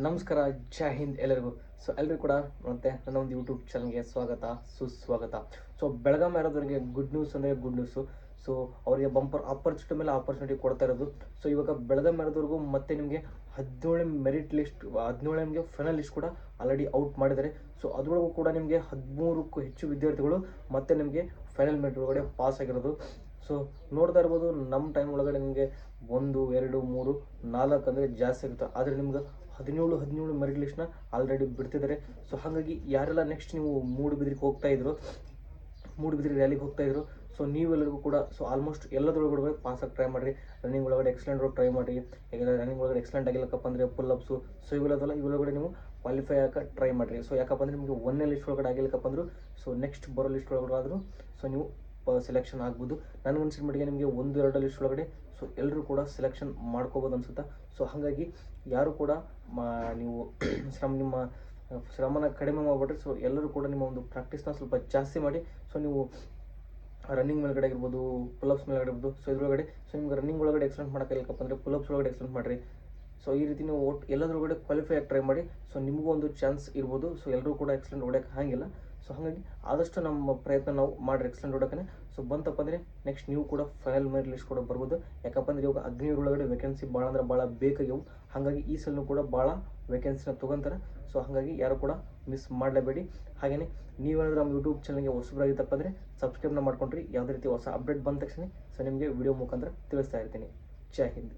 ನಮಸ್ಕಾರ, ಜೈ ಹಿಂದ್ ಎಲ್ಲರಿಗೂ. ಎಲ್ಲರಿಗೂ ಕೂಡ ಮತ್ತೆ ನನ್ನ ಒಂದು ಯೂಟ್ಯೂಬ್ ಚಾನಲ್ಗೆ ಸ್ವಾಗತ, ಸುಸ್ವಾಗತ. ಬೆಳಗಾಂ ಯಾರಾದವರಿಗೆ ಗುಡ್ ನ್ಯೂಸ್ ಅಂದರೆ ಗುಡ್ ನ್ಯೂಸು. ಅವರಿಗೆ ಬಂಪರ್ ಆಪರ್ಚುನಿಟಿ ಮೇಲೆ ಆಪರ್ಚುನಿಟಿ ಕೊಡ್ತಾ ಇರೋದು. ಇವಾಗ ಬೆಳಗಾಂ ಯಾರಾದವ್ರಿಗೂ ಮತ್ತೆ ನಿಮಗೆ 17 ಮೆರಿಟ್ ಲಿಸ್ಟ್, 17 ನಿಮಗೆ ಫೈನಲ್ ಲಿಸ್ಟ್ ಕೂಡ ಆಲ್ರೆಡಿ ಔಟ್ ಮಾಡಿದ್ದಾರೆ. ಅದರೊಳಗೂ ಕೂಡ ನಿಮಗೆ 13ಕ್ಕೂ ಹೆಚ್ಚು ವಿದ್ಯಾರ್ಥಿಗಳು ಮತ್ತೆ ನಿಮಗೆ ಫೈನಲ್ ಮೆರಿಟ್ ಒಳಗಡೆ ಪಾಸ್ ಆಗಿರೋದು. ನೋಡ್ತಾ ಇರ್ಬೋದು, ನಮ್ಮ ಟೈಮ್ ಒಳಗಡೆ ನಿಮಗೆ 1, 2, 3, 4 ಅಂದರೆ ಜಾಸ್ತಿ ಆಗುತ್ತೆ. ಆದರೆ ನಿಮ್ಗೆ 17 ಮೆರಿಟ್ ಲಿಸ್ಟ್ನ ಆಲ್ರೆಡಿ ಬಿಡ್ತಿದ್ದಾರೆ. ಹಾಗಾಗಿ ಯಾರೆಲ್ಲ ನೆಕ್ಸ್ಟ್ ನೀವು ಮೂಡುಬಿದ್ರಿಗೆ ಹೋಗ್ತಾ ಇದ್ರು, ಮೂಡುಬಿದ್ರಿ ರ್ಯಾಲಿಗೆ ಹೋಗ್ತಾ ಇದ್ರು, ನೀವೆಲ್ಲರಿಗೂ ಕೂಡ ಆಲ್ಮೋಸ್ಟ್ ಎಲ್ಲದರೊಳಗಡೆ ಪಾಸಾಗಿ ಟ್ರೈ ಮಾಡಿರಿ. ರನ್ನಿಂಗ್ ಒಳಗಡೆ ಎಕ್ಸಲೆಂಟ್ ಟ್ರೈ ಮಾಡಿರಿ. ಯಾಕಂದರೆ ರನ್ನಿಂಗ್ ಒಳಗಡೆ ಎಕ್ಸಲೆಂಟ್ ಆಗಿಲ್ಲಕ್ಕಪ್ಪ ಅಂದರೆ ಪುಲ್-ಅಪ್ಸು ಇವೆಲ್ಲದಲ್ಲ ನೀವು ಕ್ವಾಲಿಫೈ ಆಗ ಟ್ರೈ ಮಾಡಿರಿ. ಯಾಕಪ್ಪ ಅಂದರೆ ನಿಮಗೆ 1ನೇ ಲಿಸ್ಟ್ ಒಳಗಡೆ ಆಗಿಲ್ಲಕ್ಕಪ್ಪ ಅಂದರೂ ನೆಕ್ಸ್ಟ್ ಬರೋ ಲಿಸ್ಟ್ ಒಳಗಡೆ ಆದರೂ ನೀವು ಸೆಲೆಕ್ಷನ್ ಆಗ್ಬೋದು. ನನಗನ್ಸಿದ ಮಟ್ಟಿಗೆ ನಿಮಗೆ 1-2 ಲಿಸ್ಟ್ ಒಳಗಡೆ ಎಲ್ಲರೂ ಕೂಡ ಸೆಲೆಕ್ಷನ್ ಮಾಡ್ಕೋಬೋದು ಅನ್ಸುತ್ತಾ. ಹಾಗಾಗಿ ಯಾರು ಕೂಡ ನೀವು ನಿಮ್ಮ ಶ್ರಮನ ಕಡಿಮೆ ಮಾಡಿಬಿಟ್ರೆ ಎಲ್ಲರೂ ಕೂಡ ನಿಮ್ಮ ಒಂದು ಪ್ರಾಕ್ಟೀಸ್ನ ಸ್ವಲ್ಪ ಜಾಸ್ತಿ ಮಾಡಿ. ನೀವು ರನ್ನಿಂಗ್ ಮೇಲ್ಗಡೆ ಆಗಿರ್ಬೋದು, ಪುಲ್-ಅಪ್ಸ್ ಮೇಲ್ಗಡೆ ಇರ್ಬೋದು, ಇದ್ರೊಳಗಡೆ ನಿಮ್ಗೆ ರನ್ನಿಂಗ್ ಒಳಗಡೆ ಎಕ್ಸಲೆಂಟ್ ಮಾಡೋಕ್ಕಾಗಲಿಲ್ಲಪ್ಪ ಅಂದರೆ ಪುಲ್-ಅಪ್ಸ್ ಒಳಗಡೆ ಎಕ್ಸಲೆಂಟ್ ಮಾಡಿರಿ. ಈ ರೀತಿ ನೀವು ಒಟ್ಟು ಎಲ್ಲದರೊಳಗಡೆ ಕ್ವಾಲಿಫೈ ಆಗಿ ಟ್ರೈ ಮಾಡಿ. ನಿಮಗೂ ಒಂದು ಚಾನ್ಸ್ ಇರ್ಬೋದು. ಎಲ್ಲರೂ ಕೂಡ ಎಕ್ಸಲೆಂಟ್ ಹೊಡೆಯೋಕ್ಕೆ ಹಾಗಿಲ್ಲ. ಹಾಗಾಗಿ ಆದಷ್ಟು ನಮ್ಮ ಪ್ರಯತ್ನ ನಾವು ಮಾಡಿರಿ ಎಕ್ಸಲೆಂಟ್ ಹೊಡೋಕೆ. ಬಂತಪ್ಪ ಅಂದರೆ ನೆಕ್ಸ್ಟ್ ನೀವು ಕೂಡ ಫೈನಲ್ ಮೆರಿಟ್ ಲಿಸ್ಟ್ ಕೂಡ ಬರ್ಬೋದು. ಯಾಕಪ್ಪ ಅಂದರೆ ಇವಾಗ ಅಗ್ನಿವೀರ್ ಒಳಗಡೆ ವೇಕೆನ್ಸಿ ಭಾಳ ಅಂದರೆ ಭಾಳ ಬೇಕಾಗ್ಯವು. ಹಾಗಾಗಿ ಈ ಸಲನೂ ಕೂಡ ಭಾಳ ವೇಕೆನ್ಸಿನ ತೊಗೊಂತಾರೆ. ಹಾಗಾಗಿ ಯಾರು ಕೂಡ ಮಿಸ್ ಮಾಡಲೇಬೇಡಿ. ಹಾಗೆಯೇ ನೀವೇನಾದರೂ ನಮ್ಮ ಯೂಟ್ಯೂಬ್ ಚಾನಲ್ಗೆ ಹೊಸಬರಾಗಿತ್ತಪ್ಪ ಅಂದರೆ ಸಬ್ಸ್ಕ್ರೈಬ್ನ ಮಾಡ್ಕೊಂಡ್ರಿ. ಯಾವುದೇ ರೀತಿ ಹೊಸ ಅಪ್ಡೇಟ್ ಬಂದ ತಕ್ಷಣ ನಿಮಗೆ ವಿಡಿಯೋ ಮುಖಾಂತರ ತಿಳಿಸ್ತಾ ಇರ್ತೀನಿ. ಜೈ ಹಿಂದ್.